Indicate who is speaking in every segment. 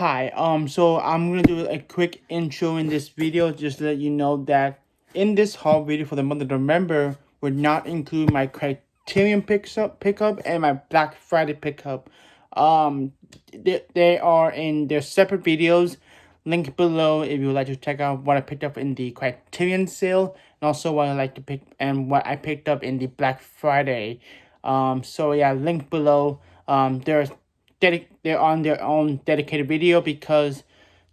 Speaker 1: Hi, so I'm gonna do a quick intro in this video just to let you know that in this haul video for the month of November would not include my Criterion pickup and my Black Friday pickup. They are in their separate videos. Link below if you would like to check out what I picked up in the Criterion sale and also what I like to pick and what I picked up in the Black Friday. So yeah, link below. They're on their own dedicated video because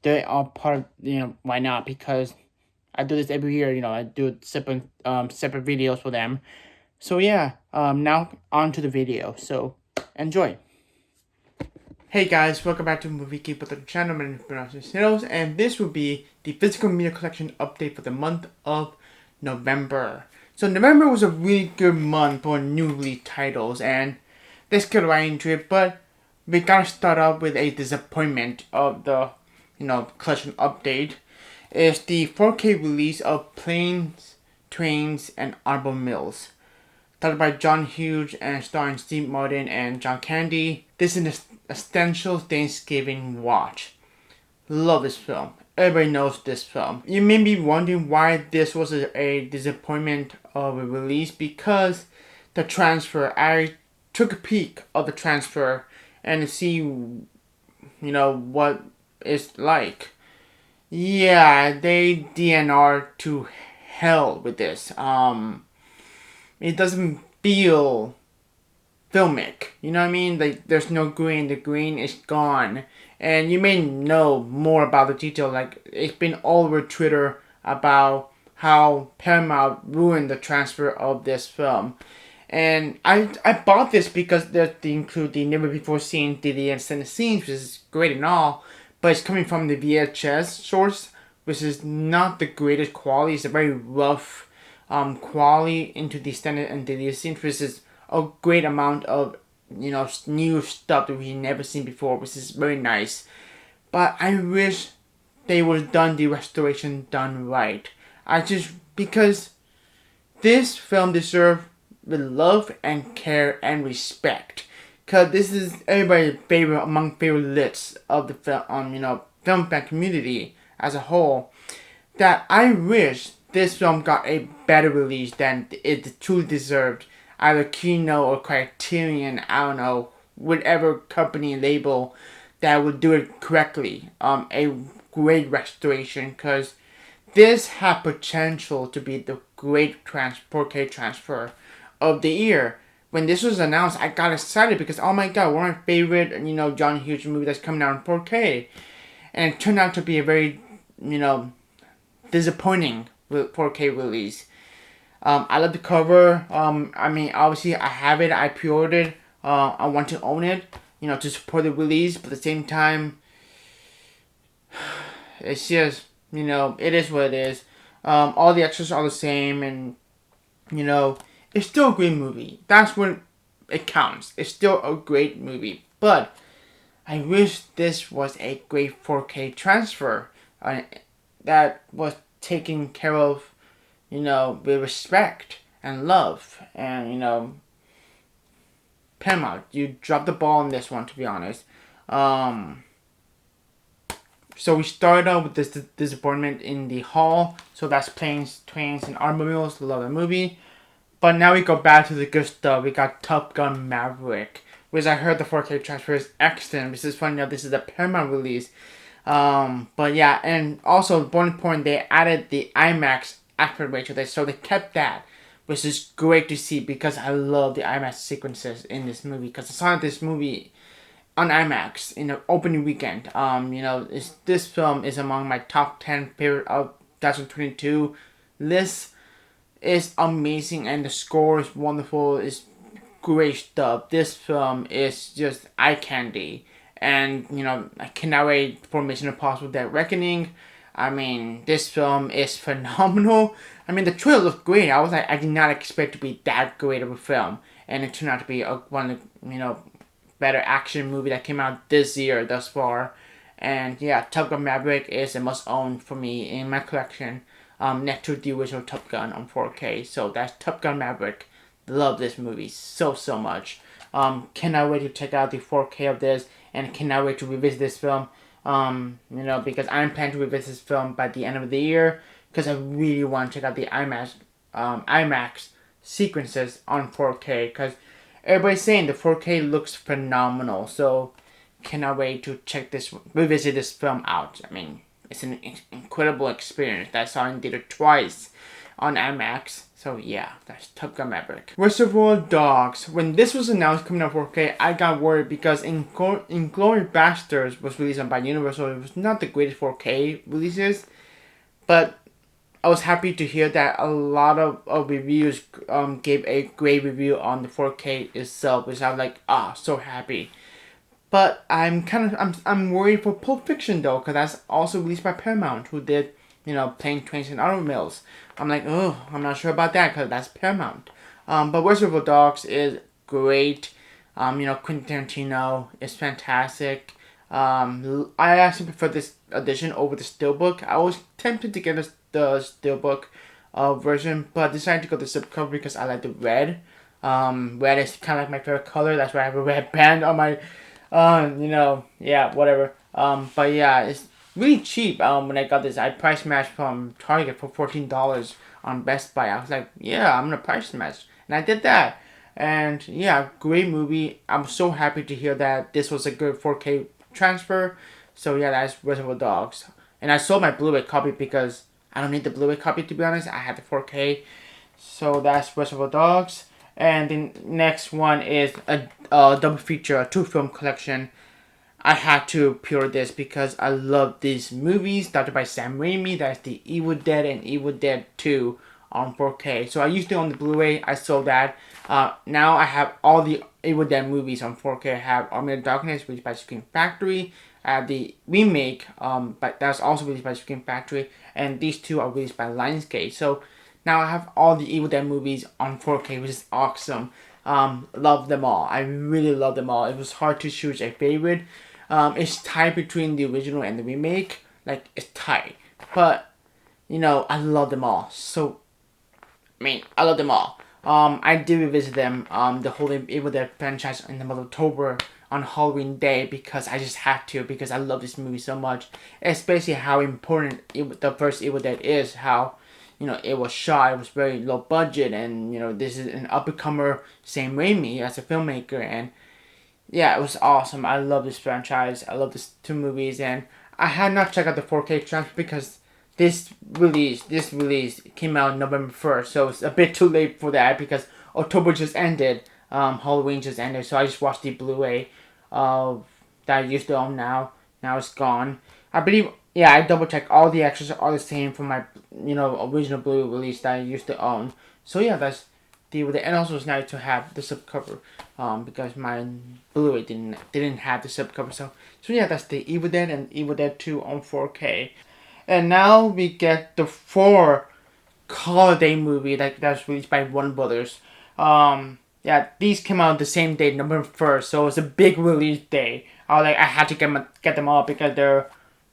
Speaker 1: they are part of, why not? Because I do this every year, I do separate videos for them. So yeah, now on to the video. So enjoy. Hey guys, welcome back to Movie Geek with the channel. My name is Bernardo Sinos, and this will be the physical media collection update for the month of November. So November was a really good month for new release titles, and let's get right into it. But we gotta start off with a disappointment of the, collection update. It's the 4K release of Planes, Trains, and Automobiles. Directed by John Hughes and starring Steve Martin and John Candy. This is an essential Thanksgiving watch. Love this film. Everybody knows this film. You may be wondering why this was a disappointment of a release because the transfer. I took a peek of the transfer and to see, what it's like. Yeah, they DNR to hell with this. It doesn't feel filmic. You know what I mean? Like, there's no green. The green is gone. And you may know more about the detail. Like, it's been all over Twitter about how Paramount ruined the transfer of this film. And I bought this because they include the never before seen DVD extended scenes, which is great and all. But it's coming from the VHS source, which is not the greatest quality. It's a very rough quality into the standard and the scenes, which is a great amount of new stuff that we've never seen before, which is very nice. But I wish they would have done the restoration done right. Because this film deserves the love and care and respect. Cause this is everybody's favorite among favorite lists of the film fan community as a whole. That I wish this film got a better release than it truly deserved. Either Kino or Criterion, I don't know, whatever company label that would do it correctly. A great restoration, because this had potential to be the great 4K transfer of the year. When this was announced, I got excited because, oh my god, one of my favorite, John Hughes movie that's coming out in 4K. And it turned out to be a very, disappointing 4K release. I love the cover. Obviously, I have it. I pre-ordered. I want to own it, to support the release. But at the same time, it's just, it is what it is. All the extras are the same, and, it's still a great movie. That's when it counts. It's still a great movie. But I wish this was a great 4K transfer that was taken care of, with respect and love. And, Paramount, you dropped the ball on this one, to be honest. So we started out with this disappointment in the haul. So that's Planes, Trains, and Automobiles. Love the movie. But now we go back to the good stuff. We got Top Gun Maverick, which I heard the 4K transfer is excellent. Which is funny enough, this is a Paramount release. But yeah, and also one point, they added the IMAX aspect ratio, so they kept that, which is great to see because I love the IMAX sequences in this movie. Because I saw this movie on IMAX in the opening weekend. This film is among my top 10 favorite of 2022 list. Is amazing and the score is wonderful. It's great stuff. This film is just eye candy, and I cannot wait for Mission Impossible: Dead Reckoning. This film is phenomenal. The trailer looked great. I did not expect to be that great of a film, and it turned out to be one of better action movie that came out this year thus far. And yeah, Top Gun Maverick is a must own for me in my collection. Next to the original Top Gun on 4K. So that's Top Gun Maverick. Love this movie so much. Cannot wait to check out the 4K of this, and cannot wait to revisit this film Because I'm planning to revisit this film by the end of the year because I really want to check out the IMAX sequences on 4K because everybody's saying the 4K looks phenomenal. So cannot wait to revisit this film out. I mean, it's an incredible experience. I saw it in theater twice on IMAX. So yeah, that's Top Gun Maverick. Reservoir Dogs. When this was announced coming out 4K, I got worried because Inglourious Basterds was released by Universal. It was not the greatest 4K releases, but I was happy to hear that a lot of reviews gave a great review on the 4K itself, which I'm like, so happy. But I'm worried for Pulp Fiction though, because that's also released by Paramount, who did Plane, Trains, and Automobiles. I'm like, I'm not sure about that because that's Paramount. But Reservoir Dogs is great. Quentin Tarantino is fantastic. I actually prefer this edition over the Steelbook. I was tempted to get the Steelbook version, but decided to go the slipcover because I like the red. Red is kind of like my favorite color. That's why I have a red band on my, yeah, whatever. But yeah, it's really cheap. When I got this, I price matched from Target for $14 on Best Buy. I was like, yeah, I'm gonna price match, and I did that. And yeah, great movie. I'm so happy to hear that this was a good 4K transfer. So yeah, that's Reservoir Dogs. And I sold my Blu-ray copy because I don't need the Blu-ray copy to be honest. I had the 4K. So that's Reservoir Dogs. And the next one is a double feature, a 2-film collection. I had to pure this because I love these movies directed by Sam Raimi. That's the Evil Dead and Evil Dead 2 on 4K. So I used to own the Blu-ray. I sold that. Now I have all the Evil Dead movies on 4K. I have Army of Darkness, released by Scream Factory. I have the remake, but that's also released by Scream Factory. And these two are released by Lionsgate. So now I have all the Evil Dead movies on 4K, which is awesome. Love them all. I really love them all. It was hard to choose a favorite. It's tied between the original and the remake. Like, it's tied. But, I love them all. So, I love them all. I did revisit them, the whole Evil Dead franchise in the month of October on Halloween Day because I just had to because I love this movie so much. Especially how important the first Evil Dead is. How, it was shot, it was very low budget, and, this is an up-and-comer Sam Raimi as a filmmaker, and yeah, it was awesome. I love this franchise. I love these two movies, and I had not checked out the 4K transfer because this release came out November 1st, so it's a bit too late for that because October just ended. Halloween just ended, so I just watched the Blu-ray that I used to own now. Now it's gone. I believe, yeah, I double checked. All the extras are the same from my, original Blu-ray release that I used to own. So yeah, that's the and also it's nice to have the subcover, because my Blu-ray didn't have the subcover. So yeah, that's the Evil Dead and Evil Dead 2 on 4K. And now we get the 4 holiday movie that's released by Warner Brothers. Yeah, these came out the same day, November 1st, so it's a big release day. I had to get them all because they're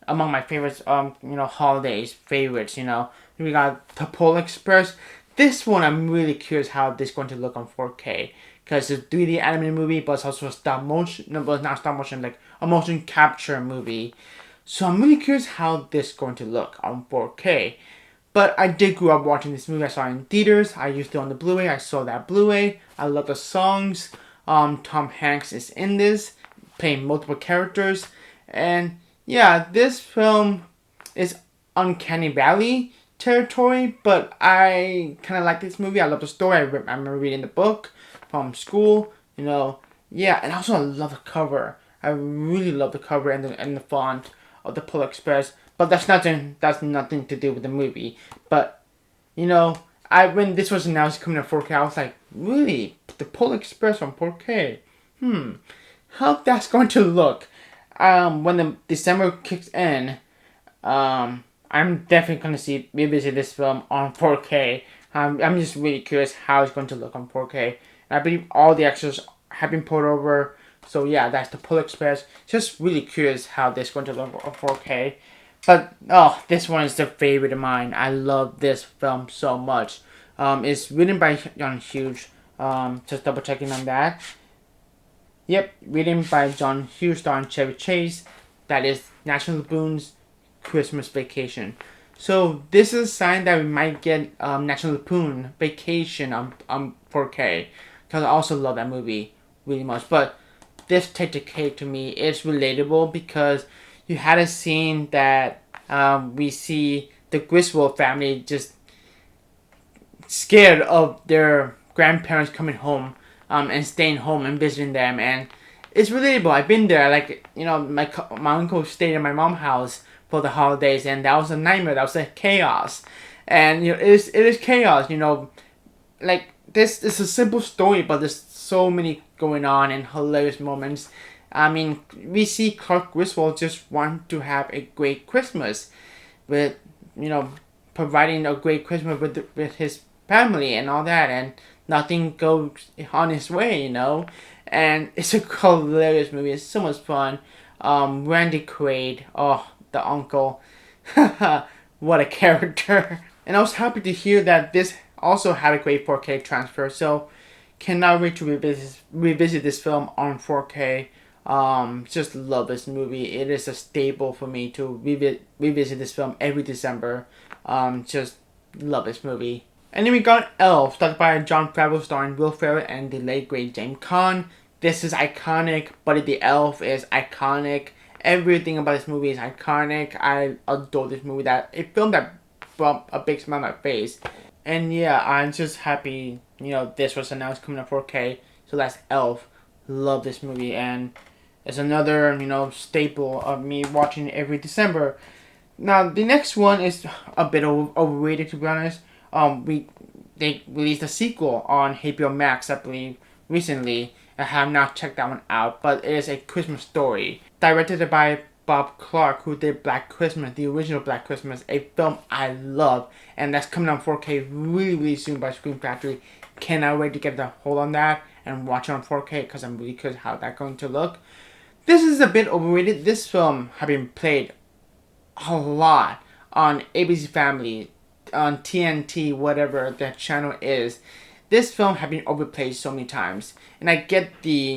Speaker 1: among my favorites. Holidays favorites. We got The Polar Express. This one I'm really curious how this is going to look on 4K because it's a 3D animated movie, but it's also a stop motion. No, but not stop motion, like a motion capture movie. So I'm really curious how this is going to look on 4K. But I did grow up watching this movie. I saw it in theaters. I used to own the Blu-ray. I saw that Blu-ray. I love the songs. Tom Hanks is in this, playing multiple characters. And yeah, this film is Uncanny Valley territory, but I kind of like this movie. I love the story. I remember reading the book from school. Yeah, and also I love the cover. I really love the cover and the font of the Polar Express. But that's nothing to do with the movie. But when this was announced coming to 4K, I was like, really, the Polar Express on 4K? How that's going to look? When the December kicks in, I'm definitely going to revisit this film on 4K. I'm just really curious how it's going to look on 4K. And I believe all the extras have been poured over. So yeah, that's the Polar Express. Just really curious how this is going to look on 4K. But this one is the favorite of mine. I love this film so much. It's written by John Hughes. Just double checking on that. Yep, written by John Hughes, starring Chevy Chase. that is National Lampoon's Christmas Vacation. So this is a sign that we might get National Lampoon Vacation on 4K, because I also love that movie really much. But this Take the Cake to me is relatable because you had a scene that we see the Griswold family just scared of their grandparents coming home and staying home and visiting them, and it's relatable. I've been there. Like, my uncle stayed in my mom's house for the holidays, and that was a nightmare. That was a chaos, and it is chaos. Like, this is a simple story, but there's so many going on and hilarious moments. I mean, we see Clark Griswold just want to have a great Christmas with, you know, providing a great Christmas with his family and all that, and nothing goes on his way. And it's a hilarious movie. It's so much fun. Randy Quaid, oh, the uncle, what a character! And I was happy to hear that this also had a great 4K transfer. So cannot wait to revisit this film on 4K. Just love this movie. It is a staple for me to revisit this film every December. Just love this movie. And then we got Elf, started by Jon Favreau, starring Will Ferrell and the late great James Caan. This is iconic. Buddy the Elf is iconic. Everything about this movie is iconic. I adore this movie. That it filmed that brought a big smile on my face. And yeah, I'm just happy, this was announced coming up 4K. So that's Elf. Love this movie, and it's another, staple of me watching every December. Now, the next one is a bit overrated, to be honest. They released a sequel on HBO Max, I believe, recently. I have not checked that one out, but it is A Christmas Story, directed by Bob Clark, who did Black Christmas, the original Black Christmas, a film I love, and that's coming on 4K really, really soon by Scream Factory. Cannot wait to get the hold on that and watch it on 4K, because I'm really curious how that's going to look. This is a bit overrated. This film has been played a lot on ABC Family, on TNT, whatever that channel is. This film has been overplayed so many times, and I get the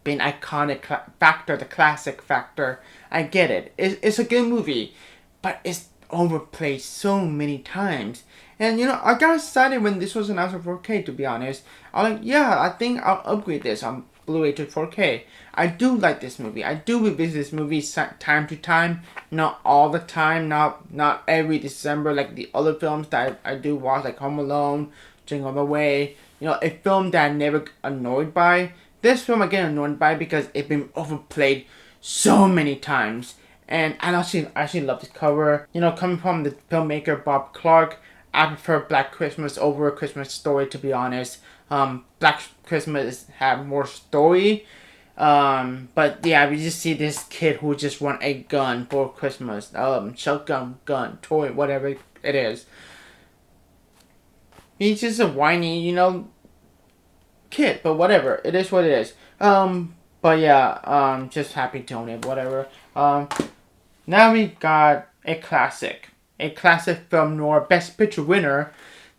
Speaker 1: being iconic factor, the classic factor. I get it. It's a good movie, but it's overplayed so many times. And I got excited when this was announced for 4K. To be honest, I'm like, yeah, I think I'll upgrade this on Blu-ray to 4K. I do like this movie. I do revisit this movie time to time, not all the time, not every December like the other films that I do watch, like Home Alone, Jingle All the Way. A film that I never annoyed by. This film I get annoyed by because it's been overplayed so many times. And I actually love this cover. Coming from the filmmaker Bob Clark, I prefer Black Christmas over A Christmas Story, to be honest. Black Christmas had more story. But yeah, we just see this kid who just want a gun for Christmas. Shotgun, gun, toy, whatever it is. He's just a whiny, kid, but whatever. It is what it is. But yeah, just happy to own it, whatever. Now we got a classic film noir Best Picture winner.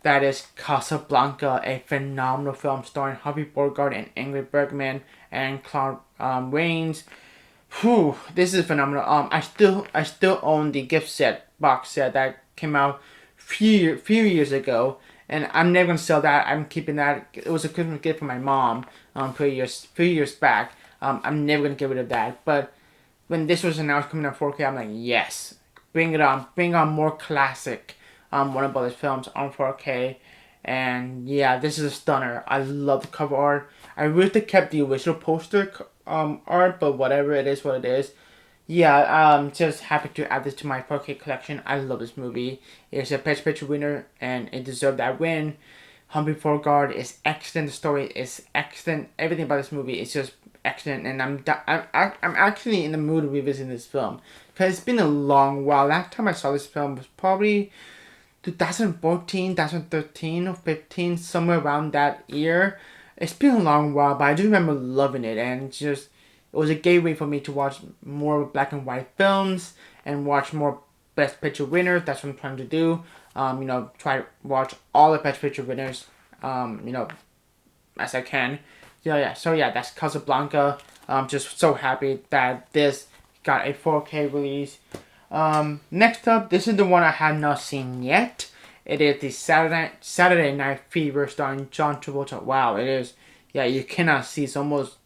Speaker 1: That is Casablanca, a phenomenal film starring Humphrey Bogart and Ingrid Bergman and Claude Rains. Whew, this is phenomenal. I still own the gift set box set that came out few years ago, and I'm never gonna sell that. I'm keeping that. It was a Christmas gift from my mom few years back. I'm never gonna get rid of that. But when this was announced coming out 4K, I'm like, yes, bring it on. Bring on more classic Warner Brothers films on 4K. And yeah, this is a stunner. I love the cover art. I wish they kept the original poster art, but whatever, it is what it is. Yeah, I'm just happy to add this to my 4K collection. I love this movie. It's a Best Picture winner, and it deserved that win. Humphrey Bogart is excellent. The story is excellent. Everything about this movie is just excellent, and I'm actually in the mood of revisiting this film because it's been a long while. Last time I saw this film was probably 2014, 2013, or 15, somewhere around that year. It's been a long while, but I do remember loving it, and it was a gateway for me to watch more black and white films and watch more Best Picture winners. That's what I'm trying to do. Try to watch all the Best Picture winners, as I can. yeah. So yeah, that's Casablanca. I'm just so happy that this got a 4K release. Next up, this is the one I have not seen yet. It is the Saturday Night Fever starring John Travolta. Wow, it is. Yeah, you cannot see. It's almost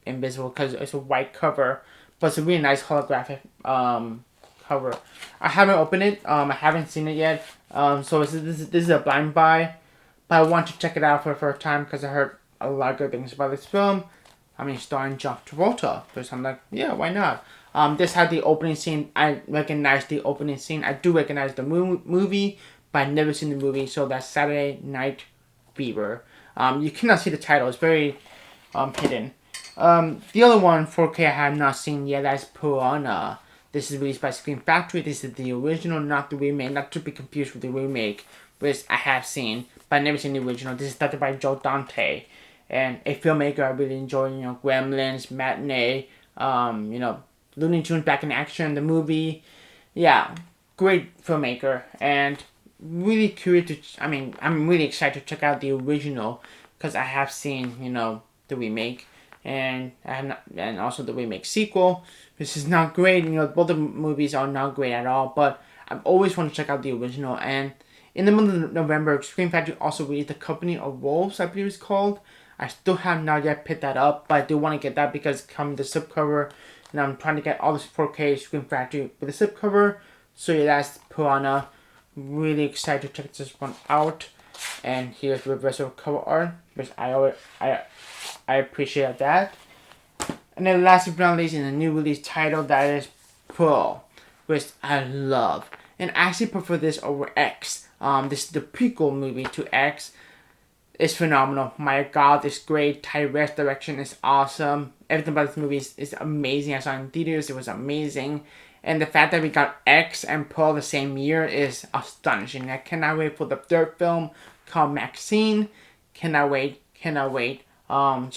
Speaker 1: invisible because it's a white cover, but it's a really nice holographic cover. I haven't opened it. I haven't seen it yet. So this is a blind buy, but I want to check it out for the first time because I heard a lot of good things about this film. I mean, starring John Travolta. So I'm like, yeah, why not? This had the opening scene. I recognize the opening scene. I do recognize the movie, but I've never seen the movie. So that's Saturday Night Fever. You cannot see the title. It's very hidden. The other one, 4K, I have not seen yet. That's Piranha. This is released by Scream Factory. This is the original, not the remake. Not to be confused with the remake, which I have seen, but I've never seen the original. This is directed by Joe Dante, and a filmmaker I really enjoy. You know, Gremlins, Matinee, Looney Tunes Back in Action, the movie. Yeah, great filmmaker, and really curious to. I'm really excited to check out the original because I have seen, the remake, and and also the remake sequel. This is not great. Both the movies are not great at all, but I've always wanted to check out the original. And in the month of November, Scream Factory also released The Company of Wolves, I believe it's called. I still have not yet picked that up, but I do want to get that because it comes with the slipcover, and I'm trying to get all this 4K Scream Factory with the slipcover. So yeah, that's Piranha. Really excited to check this one out. And here's the reversal cover art, which I appreciate that. And then last but not least, in a new release title that is Pearl, which I love. And I actually prefer this over X. This is the prequel movie to X. It's phenomenal. My God, it's great. Tyrese direction is awesome. Everything about this movie is amazing. I saw it in theaters. It was amazing. And the fact that we got X and Pearl the same year is astonishing. I cannot wait for the third film called Maxine. Cannot wait. Cannot wait. Cannot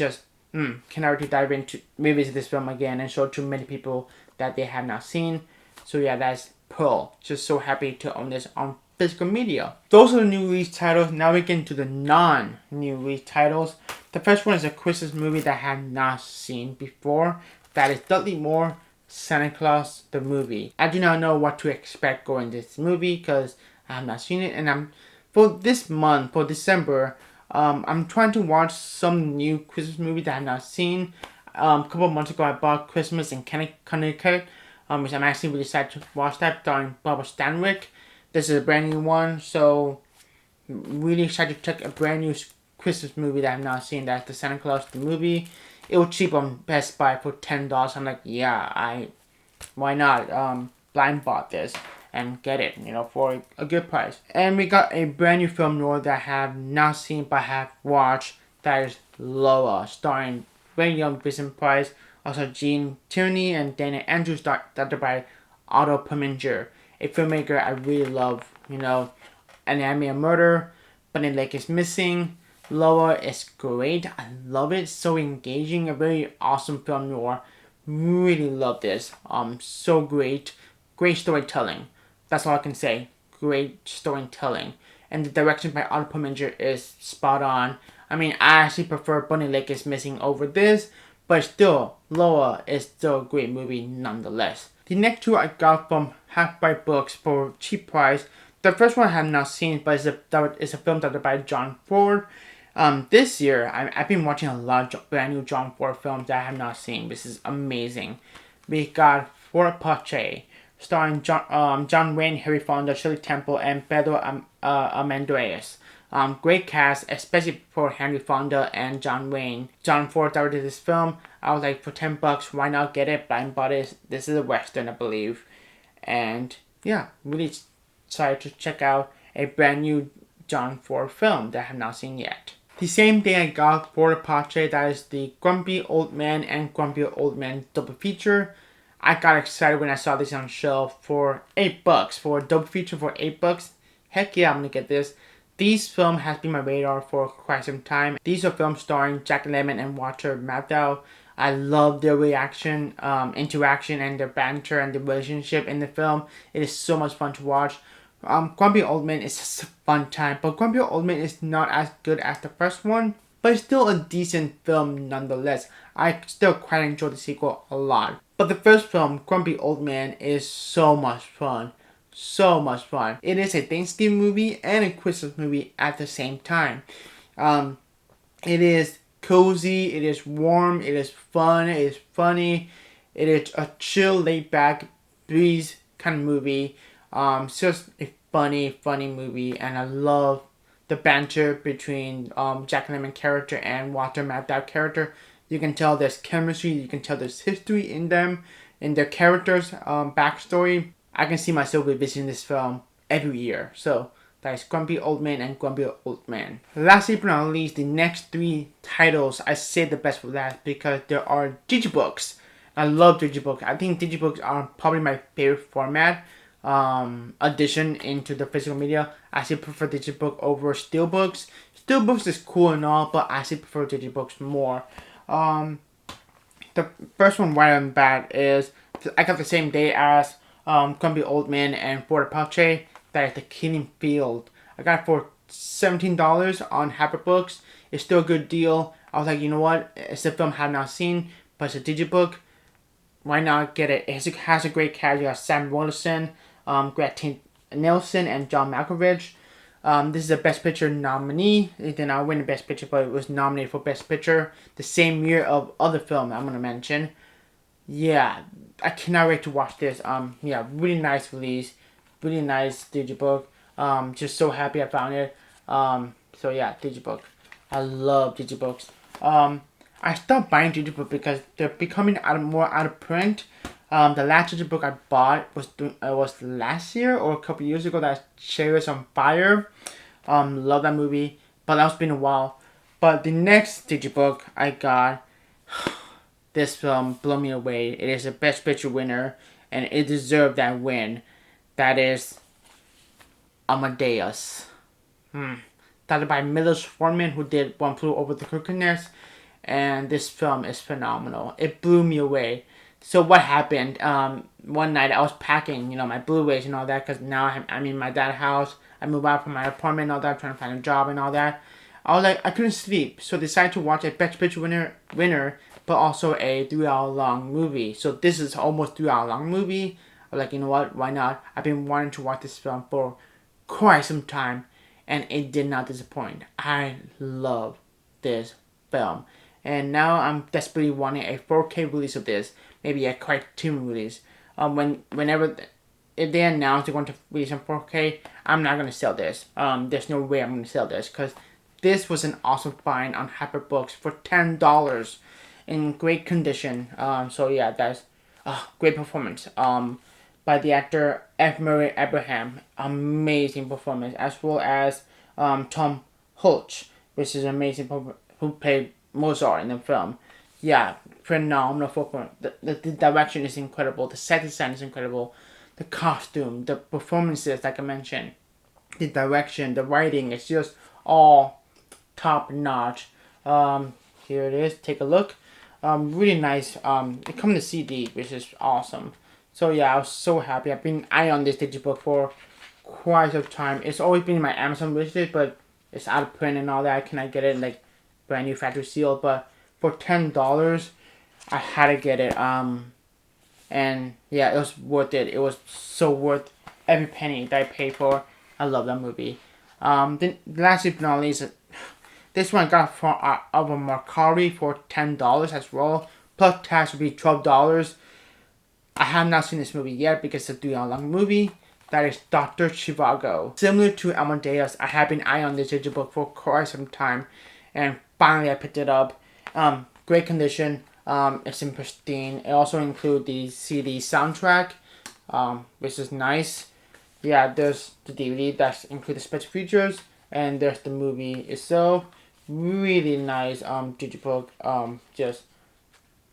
Speaker 1: wait to dive into revisit this film again and show to many people that they have not seen. So yeah, that's Pearl. Just so happy to own this on physical media. Those are the new release titles. Now we get into the non-new release titles. The first one is a Christmas movie that I have not seen before. That is Dudley Moore, Santa Claus the movie. I do not know what to expect going to this movie because I have not seen it. And for this month, for December, I'm trying to watch some new Christmas movie that I have not seen. A couple of months ago, I bought Christmas in Connecticut, which I'm actually really excited to watch that, starring Barbara Stanwyck. This is a brand new one, so really excited to check a brand new Christmas movie that I've not seen. That's the Santa Claus the movie. It was cheap on Best Buy for $10. I'm like, yeah, why not? Blind bought this and get it, for a good price. And we got a brand new film noir that I have not seen but have watched. That is Loa, starring very young Vincent Price, also Gene Tierney and Dana Andrews, directed by Otto Preminger, a filmmaker I really love. Anatomy of Murder, Bunny Lake is Missing. Loa is great. I love it. So engaging. A very awesome film noir. Really love this. So great. Great storytelling. That's all I can say. Great storytelling. And the direction by Otto Preminger is spot on. I actually prefer Bunny Lake is Missing over this, but still, Loa is still a great movie nonetheless. The next two I got from Half Price Books for cheap price. The first one I have not seen, but it's a film directed by John Ford. This year, I've been watching a lot of brand new John Ford films that I have not seen. This is amazing. We got Fort Apache, starring John Wayne, Harry Fonda, Shirley Temple, and Pedro Almendraez. Great cast, especially for Henry Fonda and John Wayne. John Ford directed this film. I was like, for $10, why not get it? Blind bought it. This is a Western, I believe. And yeah, really excited to check out a brand new John Ford film that I have not seen yet. The same day I got Fort Apache, that is the Grumpy Old Man and Grumpy Old Man double feature. I got excited when I saw this on shelf for $8. For a double feature for $8, heck yeah, I'm gonna get this. These film has been my radar for quite some time. These are films starring Jack Lemmon and Walter Matthau. I love their interaction, and their banter and the relationship in the film. It is so much fun to watch. Grumpy Old Man is just a fun time, but Grumpy Old Man is not as good as the first one. but it's still a decent film nonetheless. I still quite enjoy the sequel a lot. But the first film, Grumpy Old Man, is so much fun. So much fun. It is a Thanksgiving movie and a Christmas movie at the same time. Um, it is cozy, it is warm, it is fun, it is funny, it is a chill, laid back, breeze kind of movie. It's just a funny movie, and I love the banter between Jack Lemmon character and Walter Matthau character. You can tell there's chemistry, you can tell there's history in them, in their characters' backstory. I can see myself revisiting this film every year. So that is Grumpy Old Man and Grumpy Old Man. Lastly but not least, the next three titles, I say the best for last because there are digibooks. I love digibooks. I think digibooks are probably my favorite format addition into the physical media. I still prefer digibook over steelbooks. Steelbooks is cool and all, but I still prefer digibooks more. The first one right on bat is I got the same day as Grumpy Old Man and Fort Apache. That is The Killing Field. I got it for $17 on Happy Books. It's still a good deal. I was like, you know what? It's a film I have not seen, but it's a digibook. Why not get it? It has a great cast. You have Sam Wilson, Gretchen Nelson, and John Malkovich. This is a Best Picture nominee. It did not win the Best Picture, but it was nominated for Best Picture the same year of other film I'm gonna mention. Yeah, I cannot wait to watch this. Yeah, really nice release, really nice digibook. Just so happy I found it. So yeah, digibook. I love digibooks. I stopped buying digibook because they're becoming more out of print. The last digibook I bought was last year or a couple years ago. That's Chariots on Fire. Love that movie, but that's been a while. But the next digibook I got, this film blew me away. It is a Best Picture winner, and it deserved that win. That is Amadeus. Directed by Milos Forman, who did One Flew Over the Cuckoo's Nest, and this film is phenomenal. It blew me away. So what happened? One night I was packing, my Blu-rays and all that, because now I'm in my dad's house. I moved out from my apartment and all that, trying to find a job and all that. I was like, I couldn't sleep, so decided to watch a Best Picture winner, but also a 3-hour long movie. So this is almost 3-hour long movie. I was like, you know what? Why not? I've been wanting to watch this film for quite some time, and it did not disappoint. I love this film. And now I'm desperately wanting a 4K release of this, maybe a Criterion release. Whenever if they announce they're going to release on 4K, I'm not going to sell this. There's no way I'm going to sell this because this was an awesome find on Happy Books for $10 in great condition. So yeah, that's great performance. By the actor F. Murray Abraham, amazing performance, as well as Tom Hulce, which is amazing, who played Mozart in the film. Yeah, phenomenal performance. The direction is incredible. The set design is incredible. The costume, the performances, like I mentioned, the direction, the writing, it's just all top notch. Here it is. Take a look. Really nice. It comes in the CD, which is awesome. So yeah, I was so happy. I've been eyeing on this digibook for quite some time. It's always been in my Amazon wishlist, but it's out of print and all that. Can I get it like brand new factory sealed? But for $10, I had to get it. And yeah, it was worth it. It was so worth every penny that I paid for. I love that movie. Then lastly but not least, this one I got from of a Mercari for $10 as well. Plus tax would be $12. I have not seen this movie yet because it's a 3-hour long movie. That is Dr. Zhivago. Similar to Amadeus, I have been eyeing on this digibook for quite some time, and finally I picked it up. Great condition. It's in pristine. It also includes the CD soundtrack, which is nice. Yeah, there's the DVD that includes the special features, and there's the movie itself. Really nice digibook. Just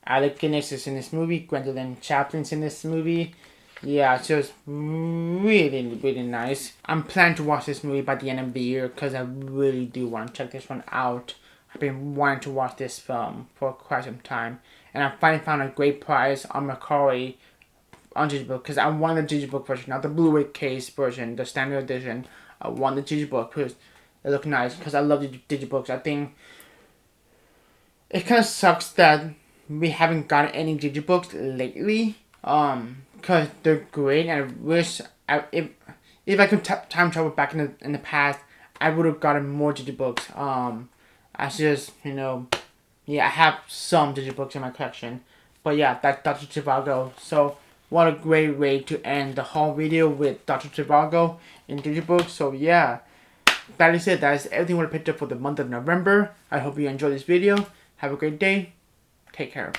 Speaker 1: Alec Guinness is in this movie. Gwendolyn Chaplin's in this movie. Yeah, it's just really nice. I'm planning to watch this movie by the end of the year because I really do want to check this one out. I've been wanting to watch this film for quite some time, and I finally found a great price on Mercari on digibook because I want the digibook version, not the Blu-ray case version, the standard edition. I want the digibook because it looked nice because I love the digibooks. I think it kind of sucks that we haven't gotten any digibooks lately. Cause they're great, and I wish if I could time travel back in the past, I would have gotten more digibooks. I just yeah, I have some digibooks in my collection, but yeah, that's Dr. Trivago. So what a great way to end the whole video with Dr. Trivago in digibooks. So yeah, that is it. That is everything we picked up for the month of November. I hope you enjoyed this video. Have a great day. Take care.